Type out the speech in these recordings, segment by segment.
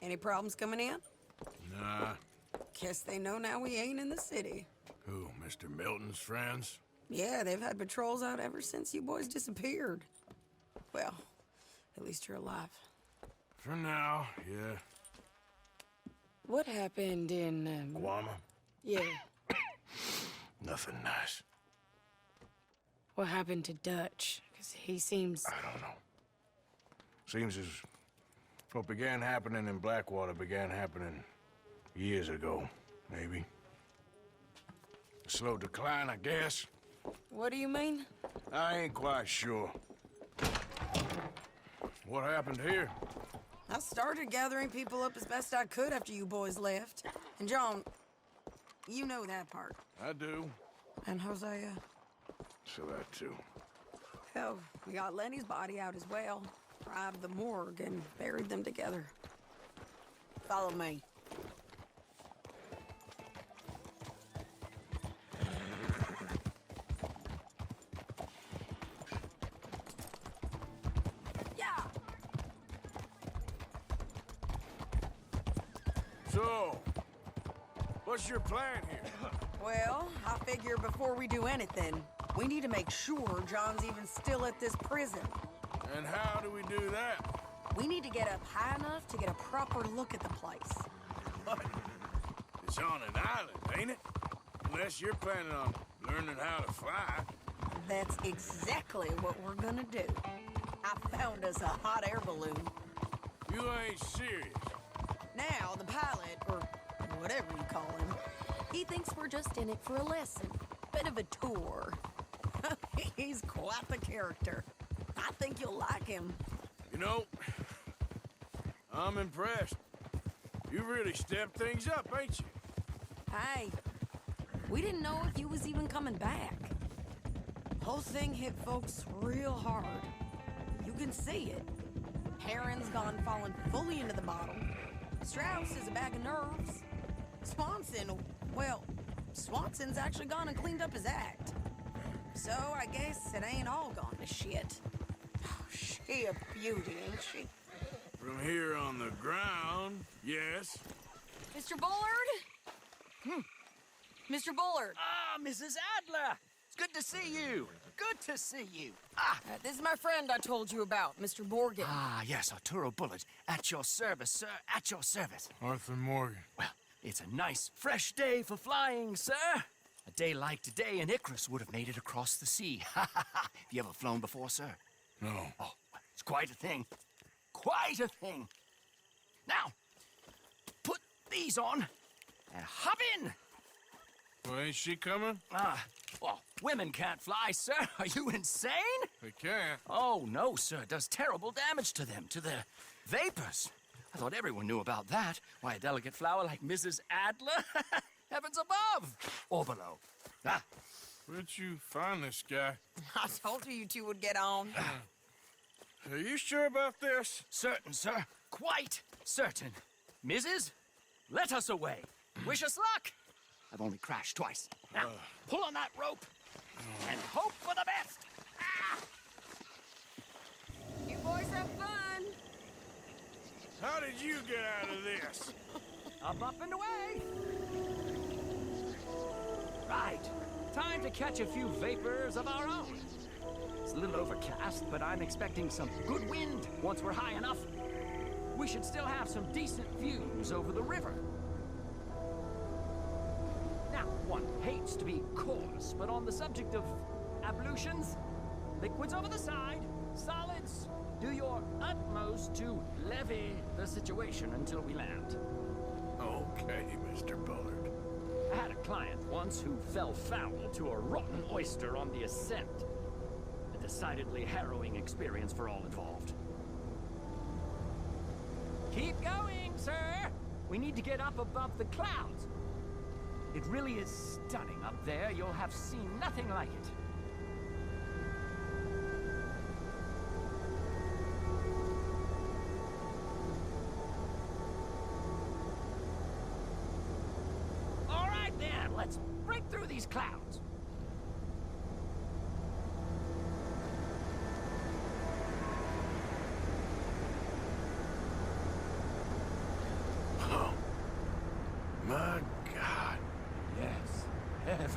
Any problems coming in? Nah. Guess they know now we ain't in the city. Who, Mr. Milton's friends? Yeah, they've had patrols out ever since you boys disappeared. Well, at least you're alive. For now, yeah. What happened in, Guama? Yeah. Nothing nice. What happened to Dutch? Because he seems... I don't know. Seems as what began happening in Blackwater began happening years ago, maybe. A slow decline, I guess. What do you mean? I ain't quite sure. What happened here? I started gathering people up as best I could after you boys left. And John, you know that part. I do. And Hosea? So that too. Hell, we got Lenny's body out as well. Robbed the morgue and buried them together. Follow me. So, what's your plan here? Well, I figure before we do anything, we need to make sure John's even still at this prison. And how do we do that? We need to get up high enough to get a proper look at the place. What? It's on an island, ain't it? Unless you're planning on learning how to fly. That's exactly what we're gonna do. I found us a hot air balloon. You ain't serious. Now, the pilot, or whatever you call him, he thinks we're just in it for a lesson. Bit of a tour. He's quite the character. I think you'll like him. You know, I'm impressed. You really stepped things up, ain't you? Hey, we didn't know if you was even coming back. Whole thing hit folks real hard. You can see it. Heron's gone falling fully into the bottle. Strauss is a bag of nerves. Swanson's actually gone and cleaned up his act. So I guess it ain't all gone to shit. Oh, she a beauty, ain't she? From here on the ground, yes. Mr. Bullard? Mr. Bullard. Ah, Mrs. Adler! It's good to see you. Good to see you. This is my friend I told you about, Mr. Morgan. Ah, yes, Arturo Bullard. At your service, sir. At your service. Arthur Morgan. Well, it's a nice, fresh day for flying, sir. A day like today, an Icarus would have made it across the sea. Have you ever flown before, sir? No. Oh, it's quite a thing. Quite a thing. Now, put these on and hop in. Well, ain't she coming? Well, women can't fly, sir. Are you insane? They can't. Oh, no, sir. It does terrible damage to them, to their vapors. I thought everyone knew about that. Why, a delicate flower like Mrs. Adler? Heavens above! Or below. Where'd you find this guy? I told you two would get on. Are you sure about this? Certain, sir. Quite certain. Mrs., let us away. Wish us luck. I've only crashed twice. Now, pull on that rope and hope for the best. You boys have fun. How did you get out of this? Up and away. Right. Time to catch a few vapors of our own. It's a little overcast, but I'm expecting some good wind once we're high enough. We should still have some decent views over the river. Now, one hates to be coarse, but on the subject of ablutions, liquids over the side, solids, do your utmost to levy the situation until we land. Okay, Mr. Bullard. I had a client once who fell foul to a rotten oyster on the ascent. A decidedly harrowing experience for all involved. Keep going, sir! We need to get up above the clouds. It really is stunning up there. You'll have seen nothing like it. All right, then. Let's break through these clouds.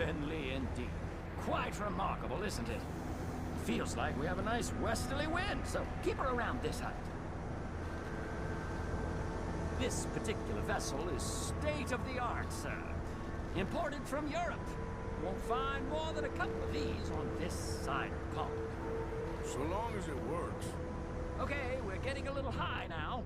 Heavenly indeed. Quite remarkable, isn't it? Feels like we have a nice westerly wind, so keep her around this height. This particular vessel is state-of-the-art, sir. Imported from Europe. Won't find more than a couple of these on this side of the pond. So long as it works. Okay, we're getting a little high now.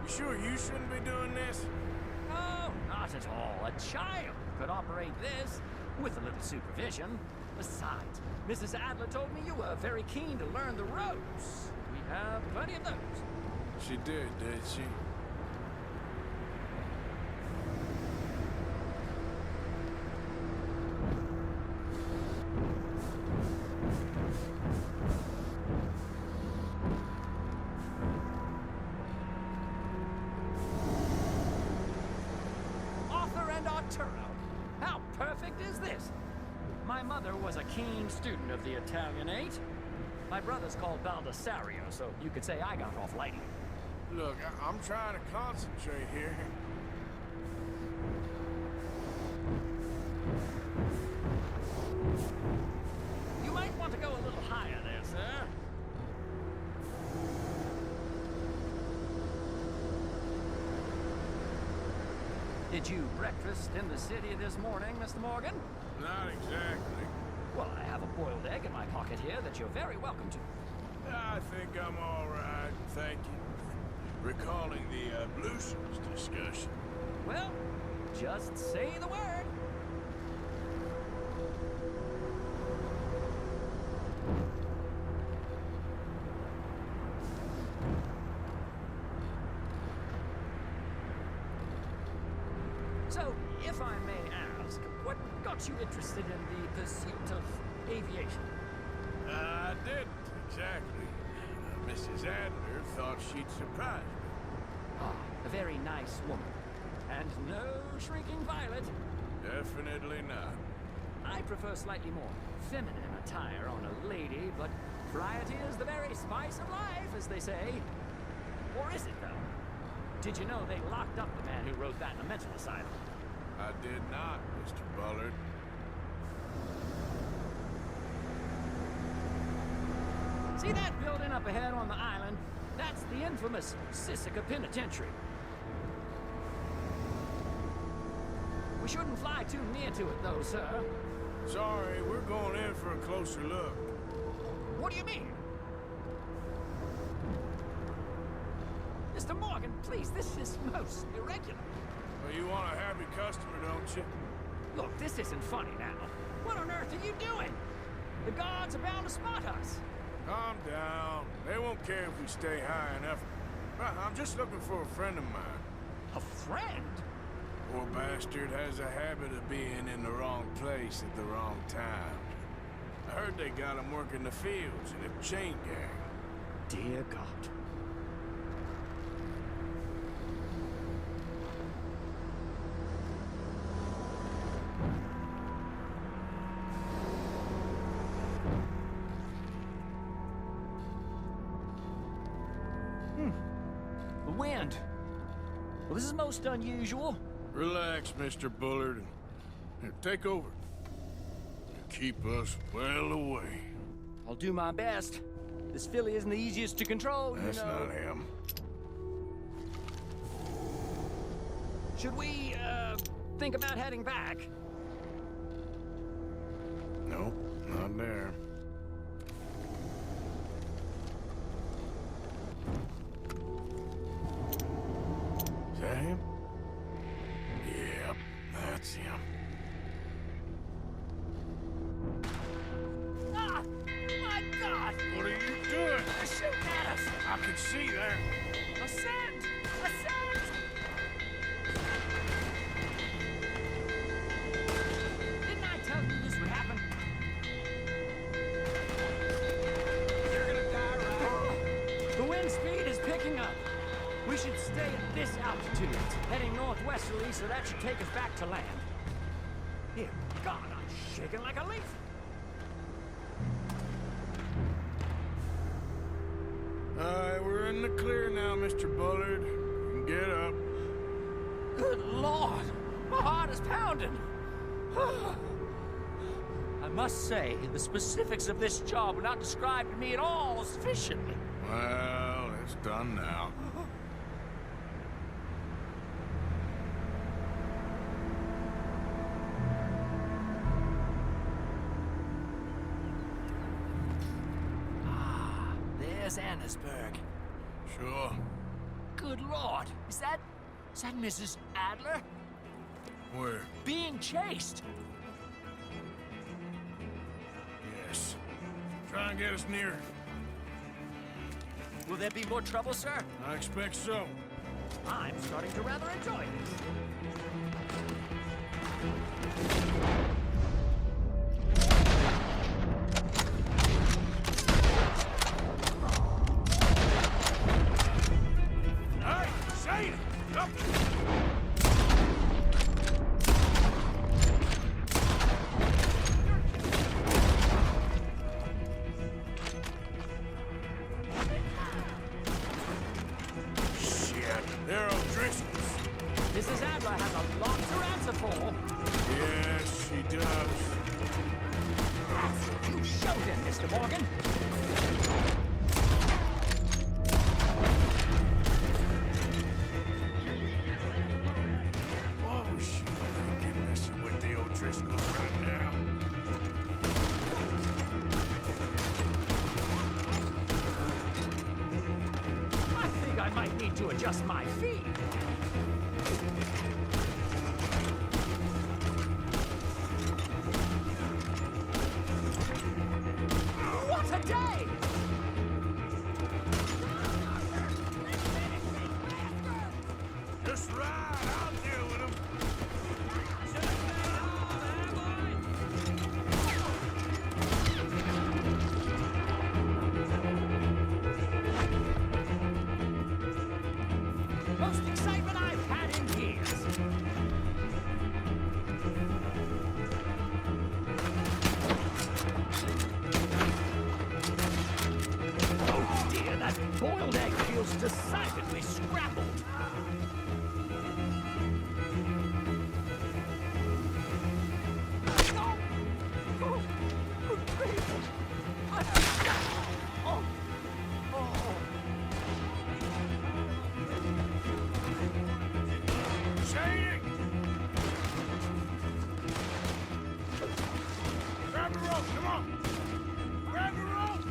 You sure you shouldn't be doing this? Oh, not at all. A child could operate this with a little supervision. Besides, Mrs. Adler told me you were very keen to learn the ropes. We have plenty of those. She did she? Arthur and Arturo. How perfect is this? My mother was a keen student of the Italianate. My brother's called Baldessario, so you could say I got off lightly. Look, I'm trying to concentrate here. You might want to go a little higher there, sir. Did you breakfast in the city this morning, Mr. Morgan? Not exactly. Well, I have a boiled egg in my pocket here that you're very welcome to. I think I'm all right, thank you. Recalling the ablutions discussion. Well, just say the word. So, if I may ask, what got you interested in the pursuit of aviation? I didn't, exactly. Mrs. Adler thought she'd surprise me. Ah, a very nice woman. And no shrinking violet. Definitely not. I prefer slightly more feminine attire on a lady, but variety is the very spice of life, as they say. Or is it, though? Did you know they locked up the man who wrote that in a mental asylum? I did not, Mr. Bullard. See that building up ahead on the island? That's the infamous Sisika Penitentiary. We shouldn't fly too near to it, though, sir. Sorry, we're going in for a closer look. What do you mean? Mr. Morgan, please, this is most irregular. Well, you want a happy customer, don't you? Look, this isn't funny now. What on earth are you doing? The guards are bound to spot us. Calm down. They won't care if we stay high enough. I'm just looking for a friend of mine. A friend? Poor bastard has a habit of being in the wrong place at the wrong time. I heard they got him working the fields in a chain gang. Dear God. The wind. Well, this is most unusual. Relax, Mr. Bullard. Here, take over. Keep us well away. I'll do my best. This filly isn't the easiest to control, That's you know. not him. Should we, think about heading back? Nope, not there. Is that him? Yep, that's him. Ah! My God! What are you doing? They're shooting at us! I can see that. Ascend! Ascend! Didn't I tell you this would happen? You're gonna die, right? The wind speed is picking up. We should stay at this altitude, heading northwesterly, so that should take us back to land. Here, God, I'm shaking like a leaf. We're in the clear now, Mr. Bullard. You can get up. Good Lord! My heart is pounding! I must say, the specifics of this job were not described to me at all sufficiently. Well, it's done now. There's Annesburg. Sure. Good Lord! Is that Mrs. Adler? Where? Being chased! Yes. Try and get us near. Will there be more trouble, sir? I expect so. I'm starting to rather enjoy this. Hey, say it! Up! They're O'Driscoll's. Mrs. Adler has a lot to answer for. Yes, she does. You showed him, Mr. Morgan. Oh, shit. I can't mess with the O'Driscolls right now. I think I might need to adjust my feet. What a day! Just ride. I'll deal with them. Most excitement I've had in years. Oh dear, that boiled egg feels decidedly scrambled. Oh, oh, please. Oh, oh. Shady! Grab the rope, come on! Grab the rope!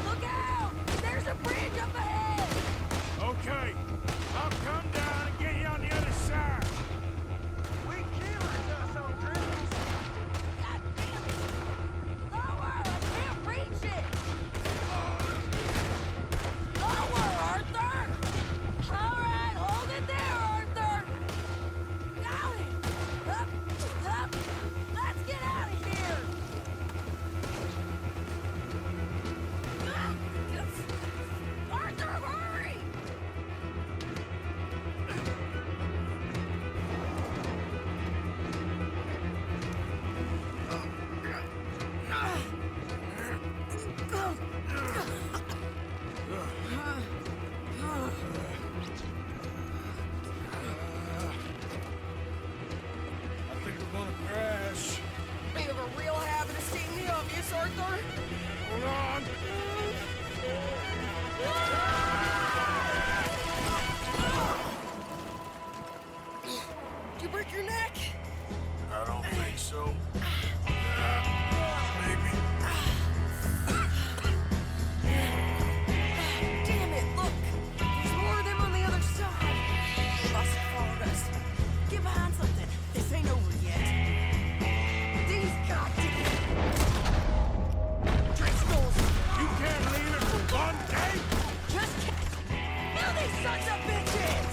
Look out! There's a bridge up ahead! Okay, I'll come down and get you on the other side. We killers, us O'Driscolls. God damn it! Lower! I can't reach it! Lower, Arthur! All right, hold it there, Arthur! Got it! Up, up! Let's get out of here! Arthur, hurry! I think we're gonna crash. We have a real habit of stating the obvious, Arthur. Hold on. Did you break your neck? I don't think so. Maybe. Damn it, look! There's more of them on the other side. They must have followed us. Get behind something. This ain't over yet. These goddamn Driscolls! You can't leave it for one day? Just kill these sons of bitches!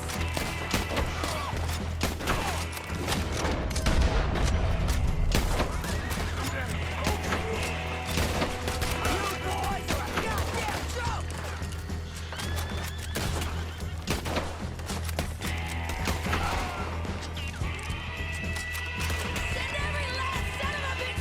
You boys are a goddamn joke! Send every last son of a bitch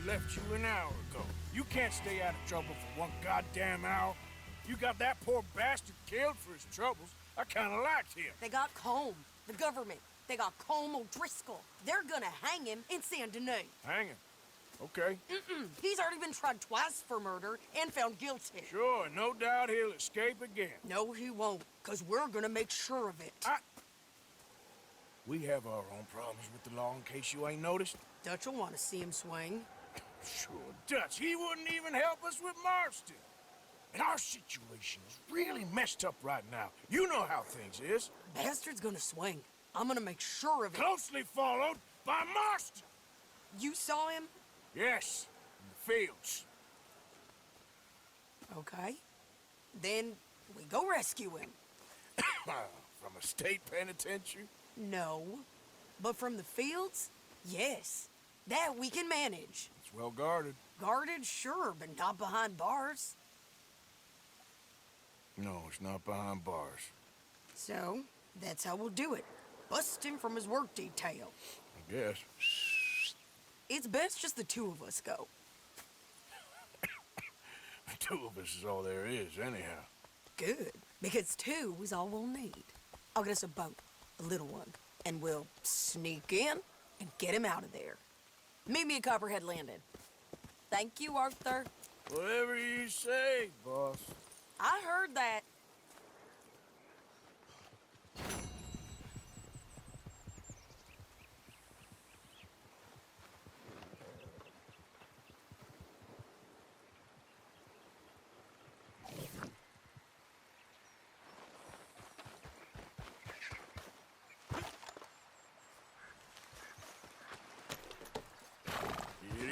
left you an hour ago. You can't stay out of trouble for one goddamn hour. You got that poor bastard killed for his troubles. I kinda liked him. They got Combe, the government. They got Combe O'Driscoll. They're gonna hang him in Saint Denis. Hang him. Okay. He's already been tried twice for murder and found guilty. Sure, no doubt he'll escape again. No, he won't, because we're gonna make sure of it. We have our own problems with the law, in case you ain't noticed. Dutch will want to see him swing. Sure, Dutch, he wouldn't even help us with Marston. And our situation is really messed up right now. You know how things is. Bastard's gonna swing. I'm gonna make sure of it. Closely followed by Marston. You saw him? Yes, in the fields. Okay. Then we go rescue him. From a state penitentiary? No. But from the fields? Yes. That we can manage. It's well guarded. Guarded, sure, but not behind bars. No, it's not behind bars. So, that's how we'll do it. Bust him from his work detail. I guess. It's best just the two of us go. The two of us is all there is, anyhow. Good, because two is all we'll need. I'll get us a boat, a little one, and we'll sneak in and get him out of there. Meet me at Copperhead Landing. Thank you, Arthur. Whatever you say, boss. I heard that.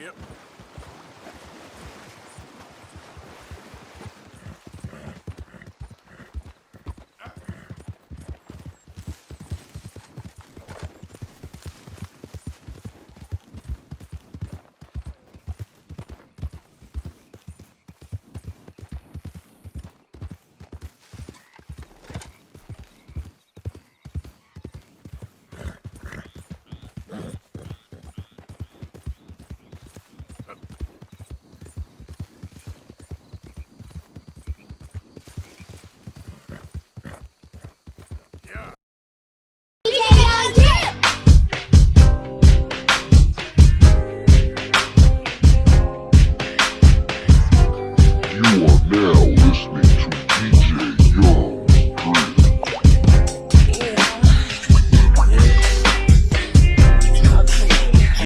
Yep.